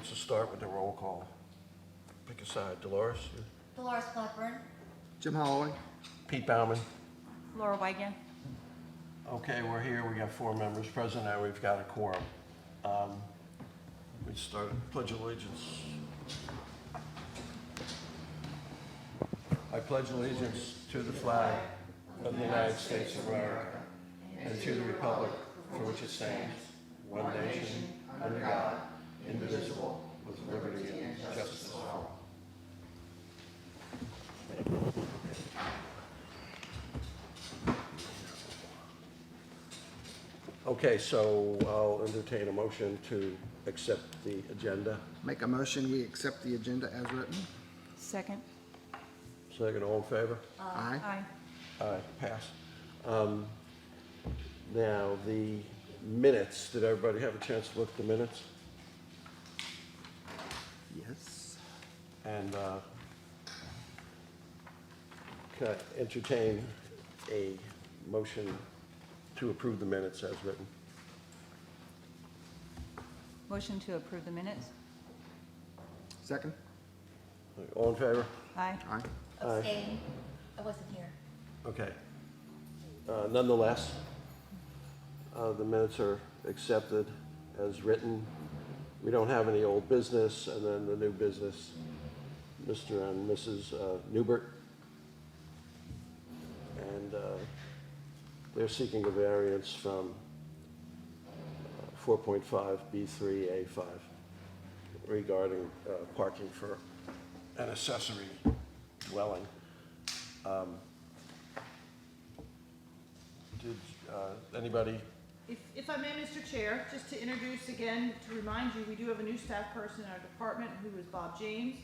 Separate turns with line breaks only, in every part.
wants to start with the roll call? Pick a side. Dolores?
Dolores Blackburn.
Jim Holloway.
Pete Bauman?
Laura Weigand.
Okay, we're here. We got 4 members present now. We've got a quorum. We start pledge allegiance. I pledge allegiance to the flag of the United States of America and to the republic for which it stands, one nation, under God, indivisible, with liberty and justice for all. Okay, so I'll entertain a motion to accept the agenda.
Make a motion, we accept the agenda as written.
Second.
Second, all in favor?
Aye.
Aye.
Aye, pass. Now, the minutes, did everybody have a chance to look at the minutes?
Yes.
And can I entertain a motion to approve the minutes as written?
Motion to approve the minutes.
Second?
All in favor?
Aye.
Aye.
Abstain. I wasn't here.
Okay. Nonetheless, the minutes are accepted as written. We don't have any old business, and then the new business, Mr. and Mrs. Newbert. And they're seeking a variance from 4.5B3A5 regarding parking for an accessory dwelling. Did anybody?
If I may, Mr. Chair, just to introduce again, to remind you, we do have a new staff person in our department who is Bob James,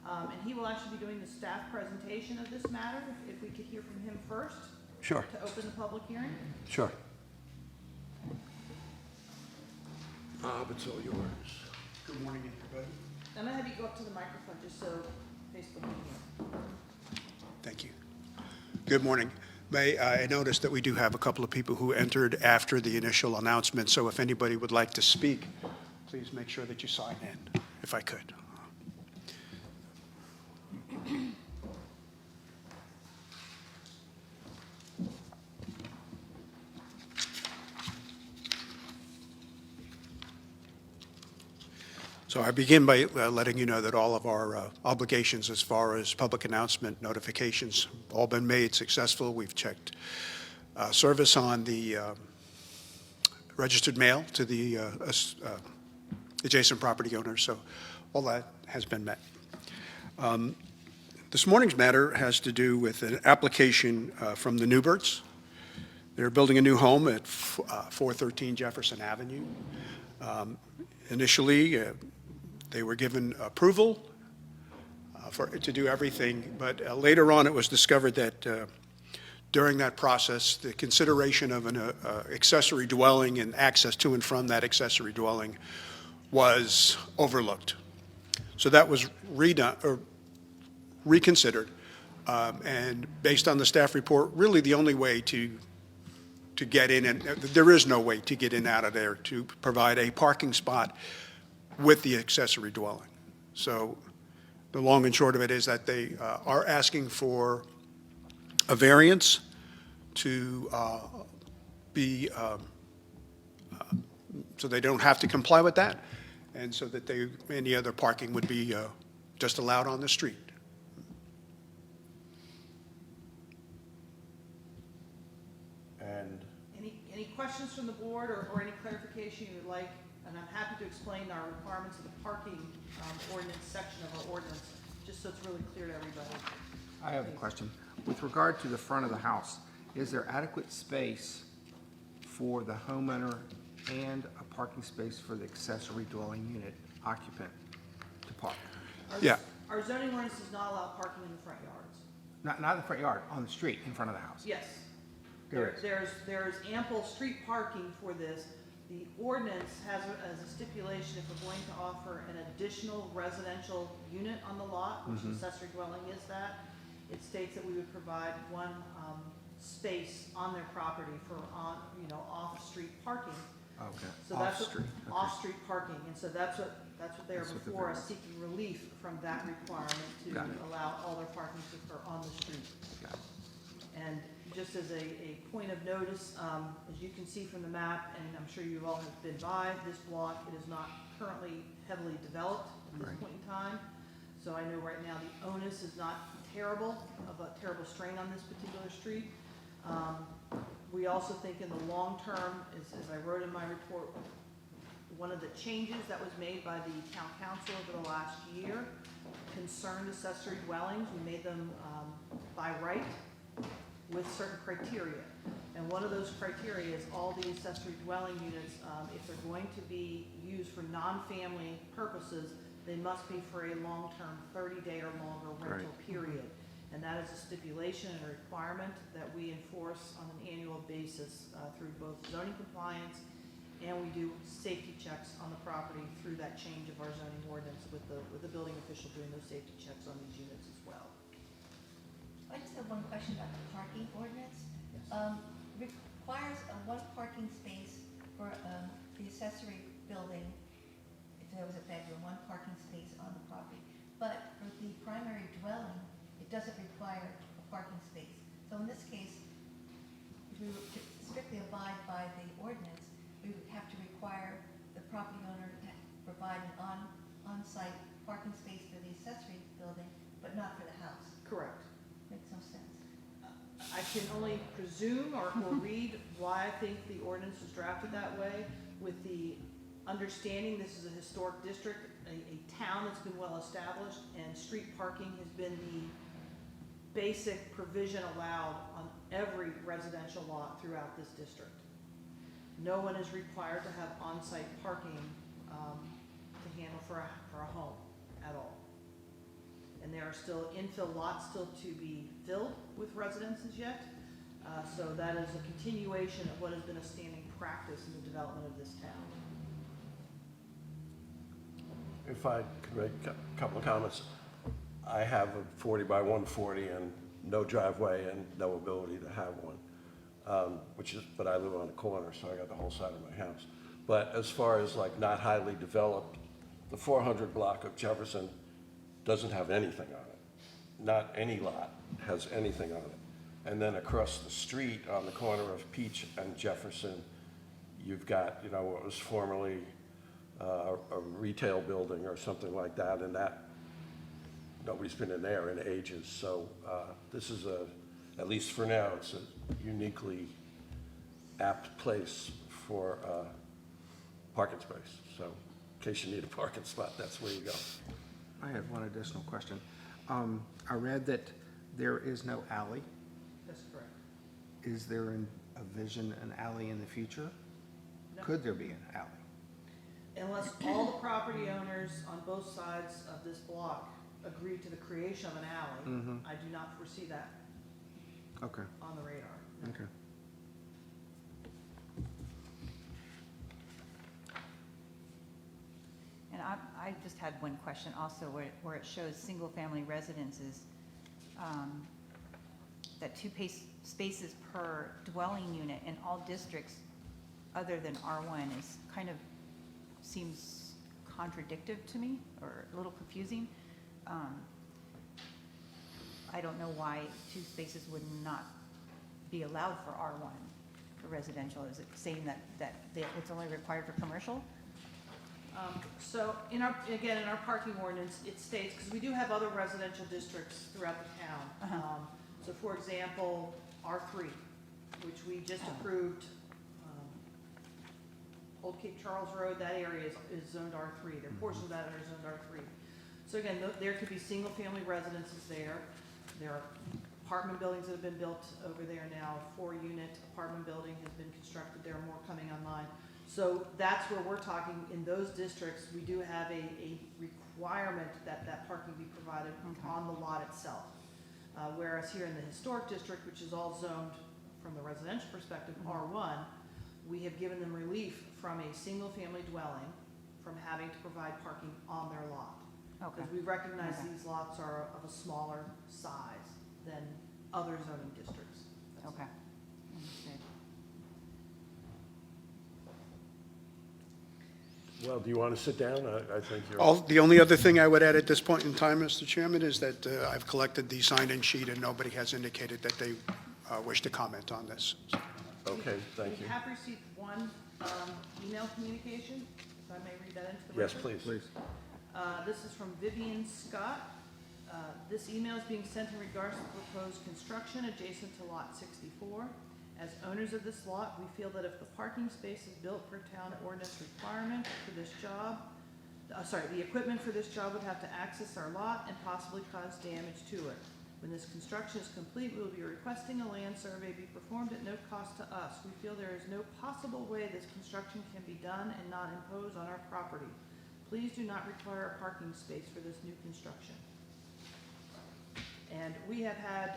and he will actually be doing the staff presentation of this matter, if we could hear from him first
Sure.
to open the public hearing.
Sure. Bob, it's all yours.
Good morning, everybody.
I'm gonna have you go up to the microphone just so Facebook can hear.
Thank you. Good morning. I noticed that we do have a couple of people who entered after the initial announcement, so if anybody would like to speak, please make sure that you sign in, if I could. So I begin by letting you know that all of our obligations as far as public announcement notifications all been made successful. We've checked service on the registered mail to the adjacent property owners, so all that has been met. This morning's matter has to do with an application from the Newberts. They're building a new home at 413 Jefferson Avenue. Initially, they were given approval to do everything, but later on it was discovered that during that process, the consideration of an accessory dwelling and access to and from that accessory dwelling was overlooked. So that was redone, or reconsidered, and based on the staff report, really the only way to get in, and there is no way to get in out of there to provide a parking spot with the accessory dwelling. So the long and short of it is that they are asking for a variance to so they don't have to comply with that, and so that any other parking would be just allowed on the street.
And
Any questions from the board or any clarification you would like? And I'm happy to explain our requirements of the parking ordinance section of our ordinance, just so it's really clear to everybody.
I have a question. With regard to the front of the house, is there adequate space for the homeowner and a parking space for the accessory dwelling unit occupant to park?
Yeah.
Our zoning ordinance does not allow parking in the front yards.
Not in the front yard, on the street in front of the house?
Yes.
There is.
There's ample street parking for this. The ordinance has as a stipulation, if we're going to offer an additional residential unit on the lot, which an accessory dwelling is that, it states that we would provide one space on their property for off-street parking.
Okay.
So that's what-
Off-street, okay.
Off-street parking, and so that's what That's what they are
That's what the
before us,
variance-
seeking relief from that requirement to
Got it.
allow all their parking to occur on the street.
Got it.
And just as a point of notice, as you can see from the map, and I'm sure you all have been by this block, it is not currently heavily developed at this
Right.
point in time. So I know right now the onus is not terrible, of a terrible strain on this particular street. We also think in the long term, as I wrote in my report, one of the changes that was made by the town council over the last year concerned accessory dwellings. We made them by right with certain criteria. And one of those criteria is all the accessory dwelling units, if they're going to be used for non-family purposes, they must be for a long-term 30-day or longer rental period. And that is a stipulation and a requirement that we enforce on an annual basis through both zoning compliance, and we do safety checks on the property through that change of our zoning ordinance with the building official doing those safety checks on these units as well.
I just have one question about the parking ordinance. Requires one parking space for the accessory building, if there was a bedroom, one parking space on the property. But for the primary dwelling, it doesn't require a parking space. So in this case, if we were to strictly abide by the ordinance, we would have to require the property owner to provide an on-site parking space for the accessory building, but not for the house.
Correct.
Makes no sense.
I can only presume or read why I think the ordinance was drafted that way, with the understanding this is a historic district, a town that's been well established, and street parking has been the basic provision allowed on every residential lot throughout this district. No one is required to have on-site parking to handle for a home at all. And there are still infill lots still to be filled with residences yet. So that is a continuation of what has been a standing practice in the development of this town.
If I could make a couple of comments. I have a 40 by 140 and no driveway and no ability to have one, but I live on a corner, so I got the whole side of my house. But as far as like not highly developed, the 400 block of Jefferson doesn't have anything on it. Not any lot has anything on it. And then across the street on the corner of Peach and Jefferson, you've got, what was formerly a retail building or something like that, and that, nobody's been in there in ages. So this is at least for now, it's a uniquely apt place for parking space. So in case you need a parking spot, that's where you go.
I have one additional question. I read that there is no alley.
That's correct.
Is there a vision, an alley in the future?
No.
Could there be an alley?
Unless all the property owners on both sides of this block agree to the creation of an alley, I do not foresee that
Okay,
on the radar.
okay.
And I just had one question also, where it shows single-family residences, that spaces per dwelling unit in all districts other than R1 is seems contradictive to me, or a little confusing. I don't know why 2 spaces would not be allowed for R1 for residential. Is it saying that it's only required for commercial?
So in our parking ordinance, it states, because we do have other residential districts throughout the town. So for example, R3, which we just approved, Old Cape Charles Road, that area is zoned R3. There are portions of that are zoned R3. So again, there could be single-family residences there. There are apartment buildings that have been built over there now. A 4-unit apartment building has been constructed. There are more coming online. So that's where we're talking, in those districts, we do have a requirement that parking be provided on the lot itself. Whereas here in the historic district, which is all zoned from the residential perspective, R1, we have given them relief from a single-family dwelling from having to provide parking on their lot.
Okay.
Because we recognize
Okay.
these lots are of a smaller size than other zoning districts. That's
Okay. Understood.
Well, do you want to sit down? I think you're.
The only other thing I would add at this point in time, Mr. Chairman, is that I've collected the sign-in sheet, and nobody has indicated that they wish to comment on this.
Okay, thank you.
We have received one email communication, if I may read that into the
Yes,
record.
please.
This is from Vivian Scott. This email is being sent in regards to proposed construction adjacent to Lot 64. As owners of this lot, we feel that if the parking space is built per town ordinance requirement for this job, the equipment for this job would have to access our lot and possibly cause damage to it. When this construction is complete, we will be requesting a land survey be performed at no cost to us. We feel there is no possible way this construction can be done and not impose on our property. Please do not require a parking space for this new construction. And we have had,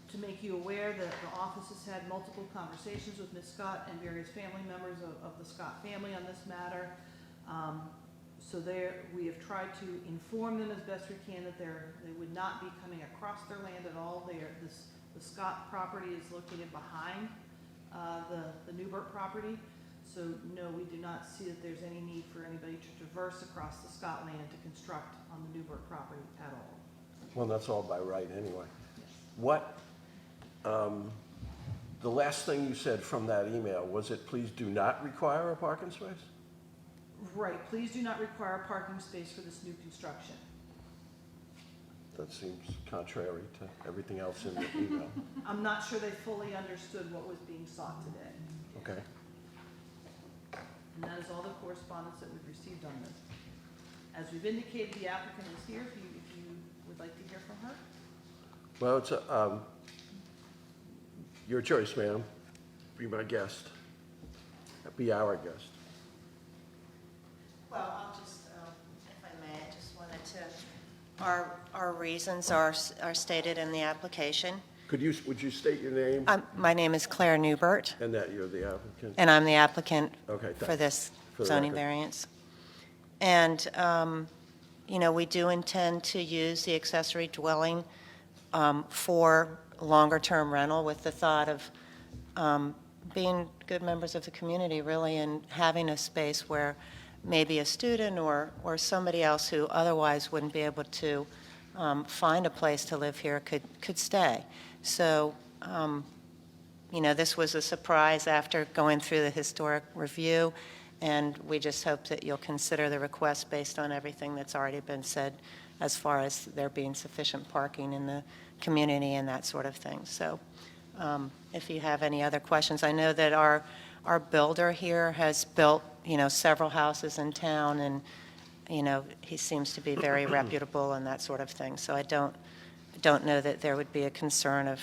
to make you aware that the office has had multiple conversations with Ms. Scott and various family members of the Scott family on this matter. So we have tried to inform them as best we can that they would not be coming across their land at all. The Scott property is located behind the Newbert property. So no, we do not see that there's any need for anybody to traverse across the Scott land to construct on the Newbert property at all.
Well, that's all by right anyway.
Yes.
What, the last thing you said from that email, was it please do not require a parking space?
Right, please do not require a parking space for this new construction.
That seems contrary to everything else in the email.
I'm not sure they fully understood what was being sought today.
Okay.
And that is all the correspondence that we've received on this. As we've indicated, the applicant is here if you would like to hear from her.
Well, it's your choice, ma'am. Be my guest. Be our guest.
Well, I'll just, if I may, I just wanted to, our reasons are stated in the application.
Would you state your name
My name is Claire Newbert,
and that you're the applicant?
and I'm the applicant
Okay,
for
thanks.
this
For the
zoning
record.
variance. And, we do intend to use the accessory dwelling for longer-term rental with the thought of being good members of the community, really, and having a space where maybe a student or somebody else who otherwise wouldn't be able to find a place to live here could stay. So, this was a surprise after going through the historic review, and we just hope that you'll consider the request based on everything that's already been said as far as there being sufficient parking in the community and that sort of thing. So if you have any other questions, I know that our builder here has built, several houses in town, and, he seems to be very reputable and that sort of thing. So I don't know that there would be a concern of,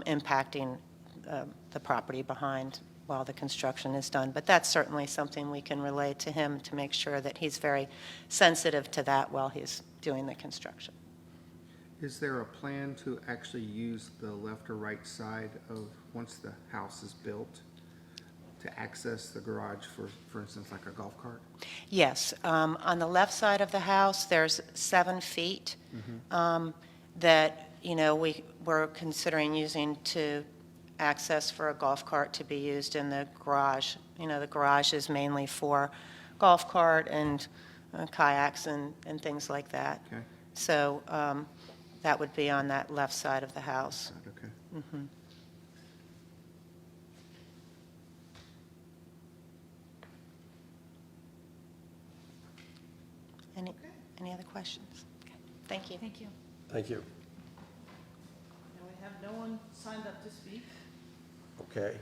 impacting the property behind while the construction is done. But that's certainly something we can relay to him to make sure that he's very sensitive to that while he's doing the construction.
Is there a plan to actually use the left or right side of, once the house is built, to access the garage for instance, like a golf cart?
Yes. On the left side of the house, there's 7 feet that, we're considering using to access for a golf cart to be used in the garage. The garage is mainly for golf cart and kayaks and things like that.
Okay.
So that would be on that left side of the house.
Okay.
Any other questions? Okay. Thank you.
Thank you.
Thank you.
And we have no one signed up to speak.
Okay.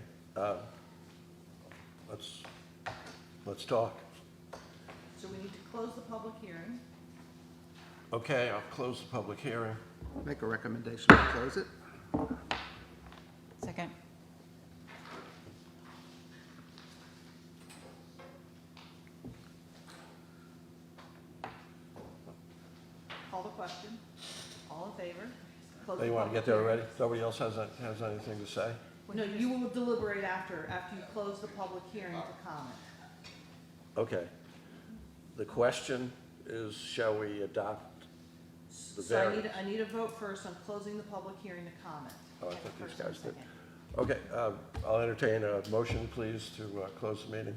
Let's talk.
So we need to close the public hearing.
Okay, I'll close the public hearing.
Make a recommendation to close it?
Second.
Call the question. All in favor? Close
Oh, you
the
want to
public
get there
hearing.
already? Nobody else has anything to say?
No, you will deliberate after you close the public hearing to comment.
Okay. The question is, shall we adopt the
So
variance?
I need a vote first on closing the public hearing to comment.
Oh, I thought these
First and
guys did.
second.
Okay, I'll entertain a motion, please, to close the meeting.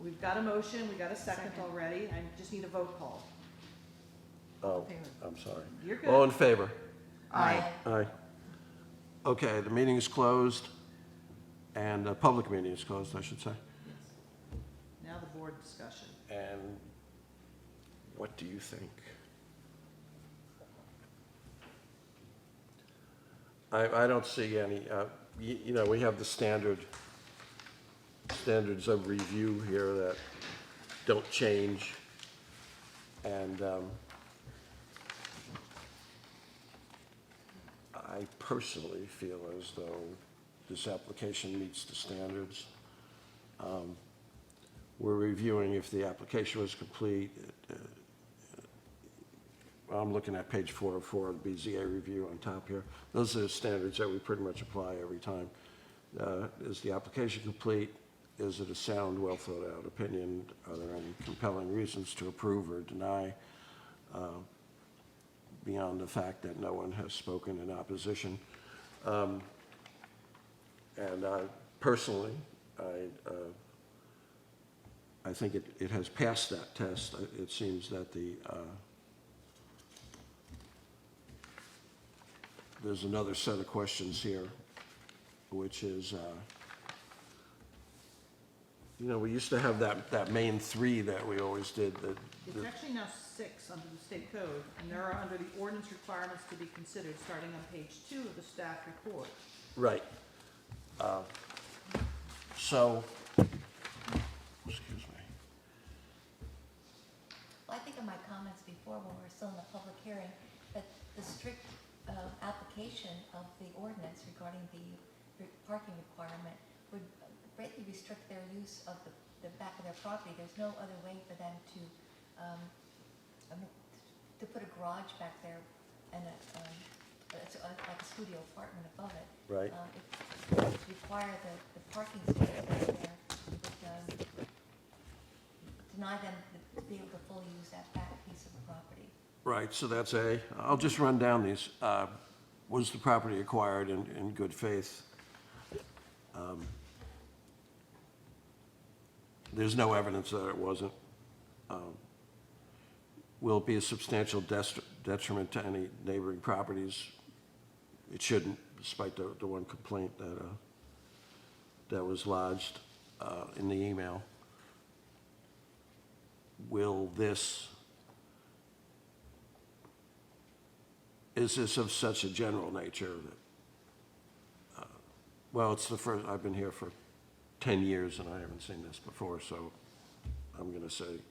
We've got a motion, we got a second
Second.
already, I just need a vote call.
Oh,
Favor.
I'm sorry.
You're good.
All in favor?
Aye.
Aye. Okay, the meeting is closed, and the public meeting is closed, I should say.
Now the board discussion.
And what do you think? I don't see any, you know, we have the standards of review here that don't change. And I personally feel as though this application meets the standards. We're reviewing if the application was complete. I'm looking at page 404 of the BZA review on top here. Those are the standards that we pretty much apply every time. Is the application complete? Is it a sound, well-thought-out opinion? Are there any compelling reasons to approve or deny, beyond the fact that no one has spoken in opposition? And personally, I think it has passed that test. It seems that there's another set of questions here, which is, you know, we used to have that main three that we always did.
It's actually now 6 under the state code, and there are under the ordinance requirements to be considered, starting on page 2 of the staff report.
Right. So, excuse me.
Well, I think in my comments before, when we were still in the public hearing, that the strict application of the ordinance regarding the parking requirement would greatly restrict their use of the back of their property. There's no other way for them to put a garage back there and it's like a studio apartment above it.
Right.
If it would require the parking space back there, it would deny them to be able to fully use that back piece of the property.
Right, so that's A. I'll just run down these. Was the property acquired in good faith? There's no evidence that it wasn't. Will it be a substantial detriment to any neighboring properties? It shouldn't, despite the one complaint that was lodged in the email. Is this of such a general nature that, well, it's the first, I've been here for 10 years and I haven't seen this before, so I'm going to say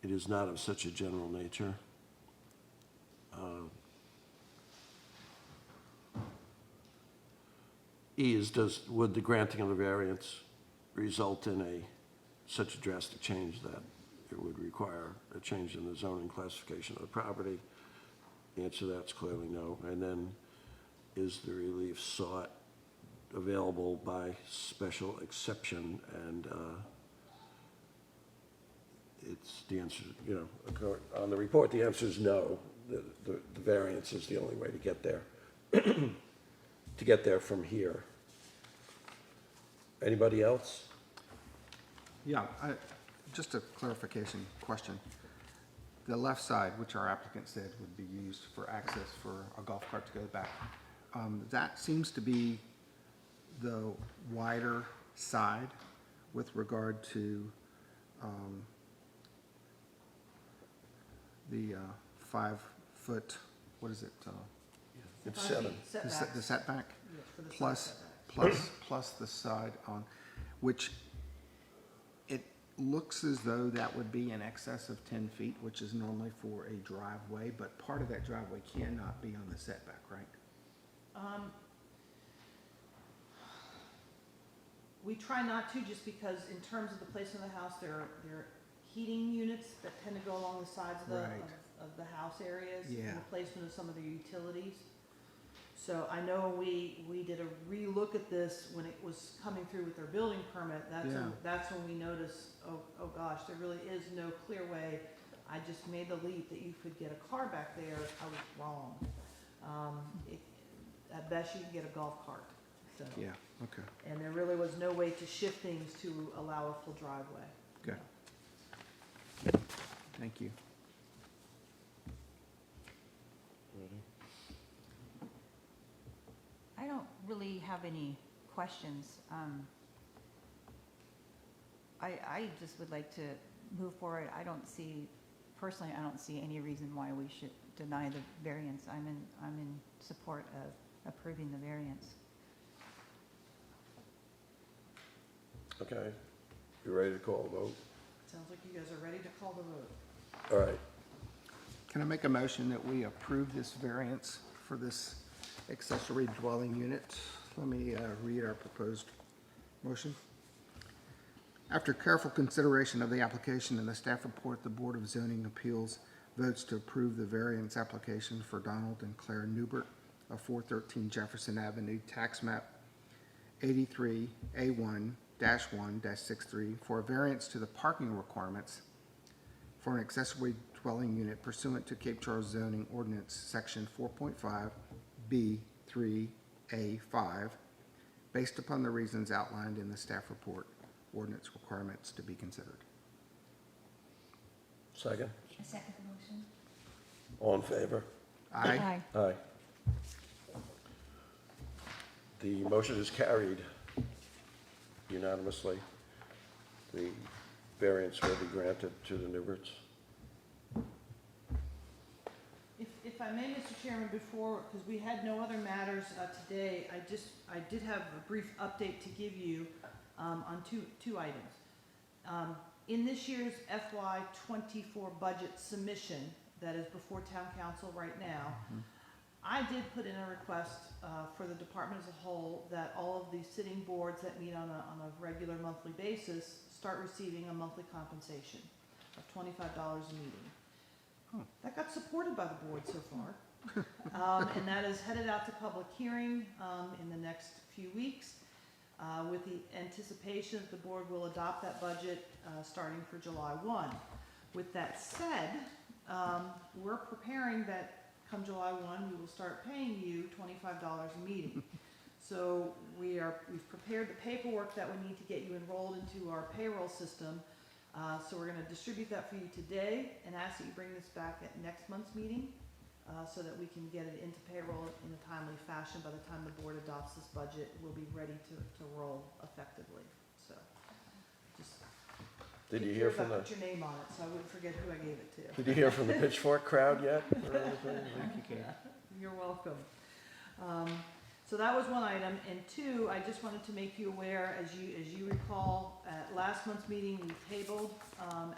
it is not of such a general nature. E is, would the granting of the variance result in such a drastic change that it would require a change in the zoning classification of the property? The answer to that's clearly no. And then, is the relief sought available by special exception? And it's the answer, you know, on the report, the answer is no. The variance is the only way to get there, to get there from here. Anybody else?
Yeah, just a clarification question. The left side, which our applicant said would be used for access for a golf cart to go back, that seems to be the wider side with regard to the 5-foot, what is it?
It's
5
7.
feet setbacks.
The setback?
Yes, for the side
Plus,
setback.
plus the side on, which it looks as though that would be in excess of 10 feet, which is normally for a driveway, but part of that driveway cannot be on the setback, right?
We try not to, just because in terms of the placement of the house, there are heating units that tend to go along the sides of
Right.
of the house areas.
Yeah.
And the placement of some of the utilities. So I know we did a relook at this when it was coming through with their building permit.
Yeah.
That's when we noticed, oh gosh, there really is no clear way. I just made the leap that you could get a car back there. I was wrong. At best, you could get a golf cart. So,
Yeah, okay,
and there really was no way to shift things to allow a full driveway.
good. Thank you.
I don't really have any questions. I just would like to move forward. Personally, I don't see any reason why we should deny the variance. I'm in support of approving the variance.
Okay, you ready to call a vote?
Sounds like you guys are ready to call the vote.
All right,
Can I make a motion that we approve this variance for this accessory dwelling unit? Let me read our proposed motion. After careful consideration of the application and the staff report, the Board of Zoning Appeals votes to approve the variance application for Donald and Claire Newbert of 413 Jefferson Avenue, tax map 83A1-1-63, for a variance to the parking requirements for an accessory dwelling unit pursuant to Cape Charles zoning ordinance section 4.5B3A5, based upon the reasons outlined in the staff report, ordinance requirements to be considered.
second,
I second the motion.
all in favor?
Aye.
Aye. The motion is carried unanimously. The variance will be granted to the Newberts.
If I may, Mr. Chairman, before, because we had no other matters today, I did have a brief update to give you on two items. In this year's FY '24 budget submission that is before Town Council right now, I did put in a request for the department as a whole that all of the sitting boards that meet on a regular monthly basis start receiving a monthly compensation of $25 a meeting. That got supported by the board so far. And that is headed out to public hearing in the next few weeks with the anticipation that the board will adopt that budget starting for July 1. With that said, we're preparing that come July 1, we will start paying you $25 a meeting. So we've prepared the paperwork that we need to get you enrolled into our payroll system. So we're going to distribute that for you today and ask that you bring this back at next month's meeting so that we can get it into payroll in a timely fashion. By the time the board adopts this budget, we'll be ready to roll effectively. So just
Did you
take
hear
care
from
of that,
the,
put your name on it so I wouldn't forget who I gave it to.
did you hear from the Pitchfork crowd yet? or anything?
You're welcome. So that was one item, and two, I just wanted to make you aware, as you recall, at last month's meeting, we tabled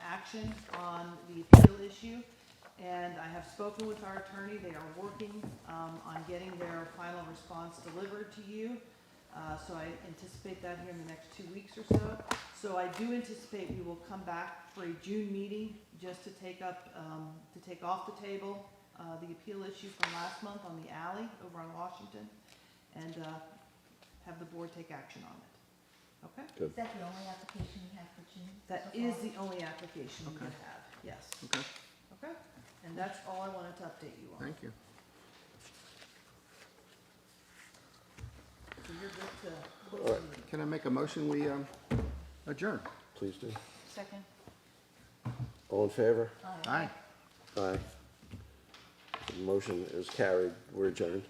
action on the appeal issue, and I have spoken with our attorney. They are working on getting their final response delivered to you. So I anticipate that here in the next 2 weeks or so. So I do anticipate we will come back for a June meeting just to take off the table the appeal issue from last month on the alley over on Washington, and have the board take action on it. Okay?
Is that the only application we have for June?
That
so
is
far?
the only application we
Okay.
have, yes.
Okay,
Okay? And that's all I wanted to update you on.
thank you.
So you're good to close
All
the
right.
meeting.
Can I make a motion, we adjourn?
Please do.
Second?
All in favor?
Aye.
Aye. The motion is carried. We're adjourned.